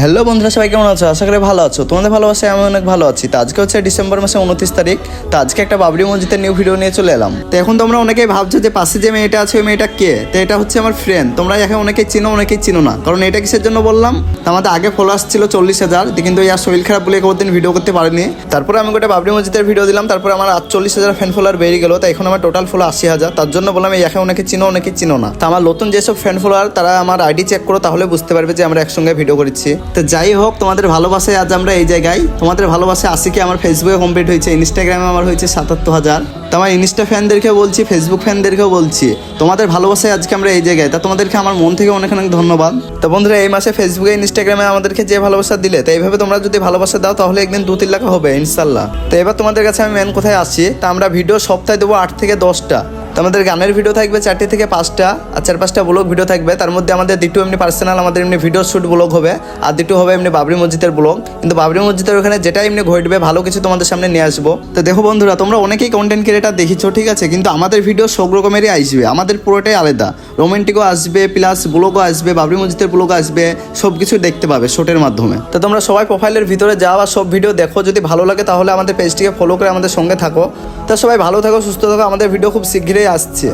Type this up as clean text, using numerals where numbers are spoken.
Hello বন্ধুরা, সবাই কেমন আছো? আশা করি ভালো আছো। তোমাদের ভালোবাসায় আমি অনেক ভালো আছি। তো আজকে হচ্ছে ডিসেম্বর মাসে 29 তারিখ। তো আজকে একটা বাবরি মসজিদের নিউ ভিডিও নিয়ে চলে এলাম। তো এখন তোমরা অনেকেই ভাবছো যে পাশে যে মেয়েটা আছে ওই মেয়েটা কে। তো এটা হচ্ছে আমার ফ্রেন্ড। তোমরা এখন অনেকেই চিনো, অনেকেই চিনো না। কারণ এটা কিসের জন্য বললাম, আমাদের আগে ফলোয়ার্স ছিল 40,000, কিন্তু ইয়ার শরীর খারাপ বলে একদিন ভিডিও করতে পারিনি। তারপরে আমি গোটা বাবরি মসজিদের ভিডিও দিলাম। তারপরে আমার 48,000 ফ্যান ফলোয়ার বেরিয়ে গেল। তো এখন আমার টোটাল ফলো 80,000। তার জন্য বললাম এই এখন অনেকে চিনো, অনেকেই চিনো না। তো আমার নতুন যেসব ফ্যান ফলোয়ার তারা আমার আইডি চেক করো, তাহলে বুঝতে পারবে যে আমরা একসঙ্গে ভিডিও করেছি। তো যাই হোক, তোমাদের ভালোবাসায় আজ আমরা এই জায়গায়। তোমাদের ভালোবাসায় আশিকে আমার ফেসবুকে কমপ্লিট হয়েছে, ইনস্টাগ্রামে আমার হয়েছে 77,000। তো আমার ইনস্টা ফ্যানদেরকেও বলছি, ফেসবুক ফ্যানদেরকেও বলছি, তোমাদের ভালোবাসায় আজকে আমরা এই জায়গায়। তা তোমাদেরকে আমার মন থেকে অনেক অনেক ধন্যবাদ। তো বন্ধুরা, এই মাসে ফেসবুকে ইনস্টাগ্রামে আমাদেরকে যে ভালোবাসা দিলে, তো এইভাবে তোমরা যদি ভালোবাসা দাও তাহলে একদিন 2-3 লাখ হবে ইনশাল্লাহ। তো এবার তোমাদের কাছে আমি মেন কোথায় আসছি। তা আমরা ভিডিও সপ্তাহে দেবো 8 থেকে 10টা। আমাদের গানের ভিডিও থাকবে 4 থেকে 5টা, আর 4-5টা ব্লগ ভিডিও থাকবে। তার মধ্যে আমাদের দুটো এমনি পার্সোনাল আমাদের এমনি ভিডিও শ্যুট ব্লগ হবে, আর দুটো হবে এমনি বাবরি মসজিদের ব্লগ। কিন্তু বাবরি মসজিদের ওখানে যেটা এমনি ঘটবে ভালো কিছু তোমাদের সামনে নিয়ে আসবো। তো দেখো বন্ধুরা, তোমরা অনেকেই কন্টেন্ট ক্রিয়েটার দেখিছো, ঠিক আছে, কিন্তু আমাদের ভিডিও সব রকমেরই আসবে। আমাদের পুরোটাই আলাদা, রোমান্টিকও আসবে, প্লাস ব্লগও আসবে, বাবরি মসজিদের ব্লগ আসবে, সব কিছু দেখতে পাবে শর্টের মাধ্যমে। তো তোমরা সবাই প্রোফাইলের ভিতরে যাও আর সব ভিডিও দেখো। যদি ভালো লাগে তাহলে আমাদের পেজটিকে ফলো করে আমাদের সঙ্গে থাকো। তো সবাই ভালো থাকো, সুস্থ থাকো। আমাদের ভিডিও খুব শীঘ্রই আসছে।